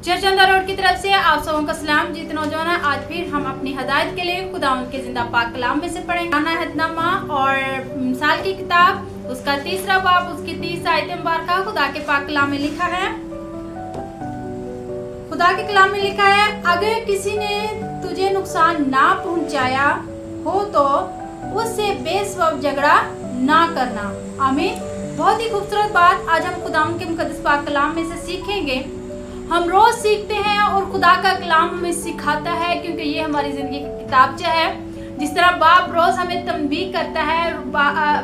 चर्चंदा road की तरफ से आप सबों का सलाम। जीत नौजवान, आज फिर हम अपनी हदायत के लिए खुदा उनके जिंदा पाक कलाम में से पढ़ेंगे। गाना हदनामा और मिसाल की किताब उसका 3रा बाब उसकी 30 आयत मुबारका खुदा के पाक कलाम में लिखा है। खुदा के कलाम में लिखा है, अगर किसी ने तुझे नुकसान ना पहुंचाया हो तो उससे बेसबब झगड़ा ना करना। आमीन। बहुत ही खूबसूरत बात आज हम खुदा के मुकद्दस पाक कलाम में से सीखेंगे। हम रोज सीखते हैं और खुदा का कलाम हमें सिखाता है, क्योंकि ये हमारी जिंदगी की किताबचा है। जिस तरह बाप रोज हमें तंबीह करता है,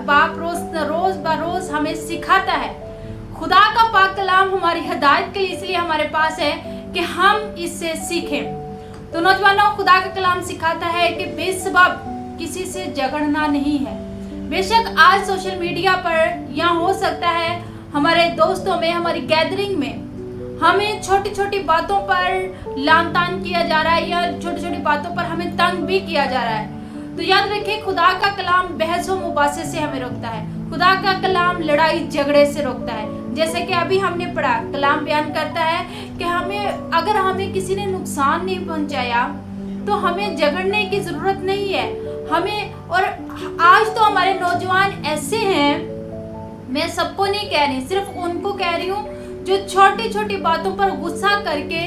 बाप रोज बरोज हमें सिखाता है। खुदा का पाक कलाम हमारी हिदायत के लिए इसलिए हमारे पास है कि हम इससे सीखें। तो नौजवानों, खुदा का कलाम सिखाता है कि बेसबब किसी से झगड़ना नहीं है। बेशक आज सोशल मीडिया पर या हो सकता है हमारे दोस्तों में, हमारी गैदरिंग में हमें छोटी छोटी बातों पर लान तान किया जा रहा है या छोटी छोटी बातों पर हमें तंग भी किया जा रहा है। तो याद रखें, खुदा का कलाम बहस व मुबासे से हमें रोकता है। खुदा का कलाम लड़ाई झगड़े से रोकता है। जैसे कि अभी हमने पढ़ा, कलाम बयान करता है कि अगर हमें किसी ने नुकसान नहीं पहुंचाया तो हमें झगड़ने की जरूरत नहीं है। और आज तो हमारे नौजवान ऐसे हैं, मैं सबको नहीं कह रही, सिर्फ उनको कह रही हूँ जो छोटी छोटी बातों पर गुस्सा करके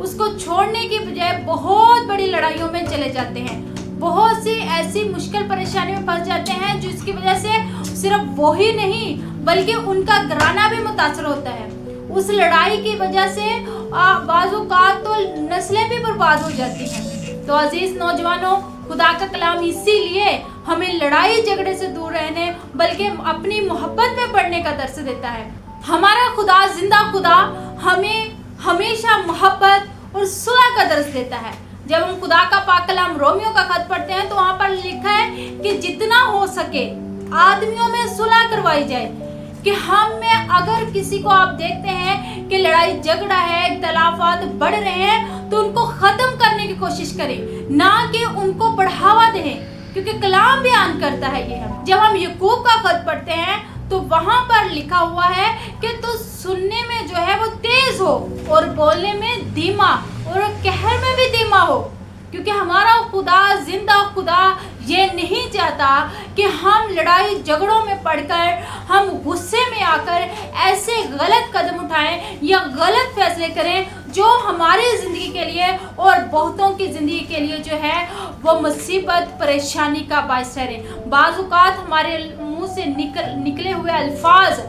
उसको छोड़ने की बजाय बहुत बड़ी लड़ाइयों में चले जाते हैं। बहुत सी ऐसी मुश्किल परेशानी में फंस जाते हैं जिसकी वजह से सिर्फ वो ही नहीं बल्कि उनका घराना भी मुतासर होता है। उस लड़ाई की वजह से बाज़-औक़ात तो नस्लें भी बर्बाद हो जाती हैं। तो अजीज नौजवानों, खुदा का कलाम इसीलिए हमें लड़ाई झगड़े से दूर रहने बल्कि अपनी मोहब्बत में पढ़ने का दर्स देता है। हमारा खुदा, जिंदा खुदा, हमें हमेशा मोहब्बत और सुलह का दर्स देता है। जब हम खुदा का पाक कलाम रोमियो का खत पढ़ते हैं तो वहाँ पर लिखा है कि जितना हो सके आदमियों में सुलह करवाई जाए। कि हम में अगर किसी को आप देखते हैं कि लड़ाई झगड़ा है, इख्तलाफात बढ़ रहे हैं, तो उनको खत्म करने की कोशिश करें, ना कि उनको बढ़ावा दें, क्योंकि कलाम बयान करता है ये। हम जब हम याकूब का खत पढ़ते हैं तो वहां पर लिखा हुआ है कि तू सुनने में जो है वो तेज हो और बोलने में धीमा और कहर में भी धीमा हो, क्योंकि हमारा खुदा, जिंदा खुदा, ये नहीं चाहता कि हम लड़ाई झगड़ों में पड़कर हम गुस्से में आकर ऐसे गलत कदम उठाएं या गलत फैसले करें जो हमारी ज़िंदगी के लिए और बहुतों की ज़िंदगी के लिए जो है वो मुसीबत परेशानी का बायस ठहरे। बाज़-औक़ात हमारे मुंह से निकले हुए अल्फाज,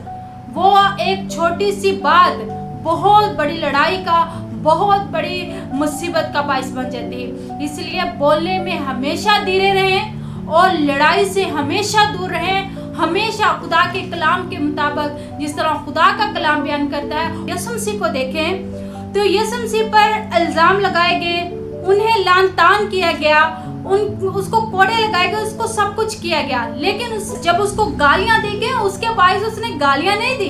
वो एक छोटी सी बात बहुत बड़ी लड़ाई का, बहुत बड़ी मुसीबत का बायस बन जाती है। इसलिए बोलने में हमेशा धीरे रहें और लड़ाई से हमेशा दूर रहें। हमेशा खुदा के कलाम के मुताबिक, जिस तरह खुदा का कलाम बयान करता है। यीशु मसीह को देखें तो यीशु मसीह पर इल्ज़ाम लगाए गए, उन्हें लान तान किया गया, उसको कोड़े लगाए गए, उसको सब कुछ किया गया, लेकिन जब उसको गालियां दी गई उसके बायस उसने गालियां नहीं दी।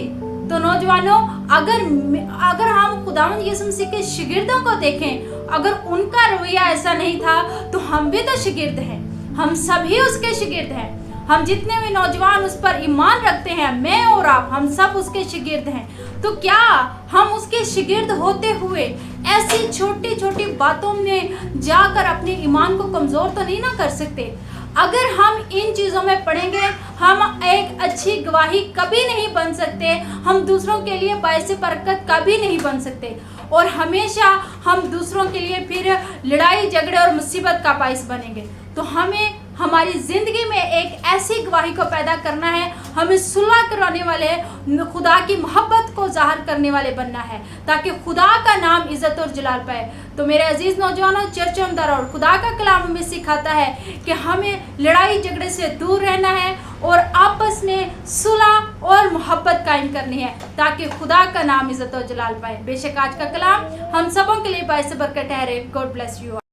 तो नौजवानों, अगर हम खुदावंद यीशु मसीह के शागिर्दों को देखें, अगर उनका रवैया ऐसा नहीं था तो हम भी तो शागिर्द हैं, हम सभी उसके शागिर्द हैं। हम जितने भी नौजवान उस पर ईमान रखते हैं, मैं और आप, हम सब उसके शागिर्द हैं। तो क्या हम उसके शागिर्द होते हुए ऐसी छोटी छोटी बातों में जाकर अपने ईमान को कमज़ोर तो नहीं ना कर सकते? अगर हम इन चीज़ों में पढ़ेंगे, हम एक अच्छी गवाही कभी नहीं बन सकते, हम दूसरों के लिए बायस बरकत कभी नहीं बन सकते, और हमेशा हम दूसरों के लिए फिर लड़ाई झगड़े और मुसीबत का बायस बनेंगे। तो हमें हमारी ज़िंदगी में एक ऐसी गवाही को पैदा करना है, हमें सुलह करवाने वाले, खुदा की मोहब्बत को ज़ाहिर करने वाले बनना है, ताकि खुदा का नाम इज़्ज़त और जलाल पाए। तो मेरे अजीज़ नौजवानों, चर्चंदा और खुदा का कलाम हमें सिखाता है कि हमें लड़ाई झगड़े से दूर रहना है और आपस में सुलह और मोहब्बत कायम करनी है, ताकि खुदा का नाम इज़्ज़त और जलाल पाए। बेशक आज का कलाम हम सबों के लिए बायस बरकत ठहरे। God bless you.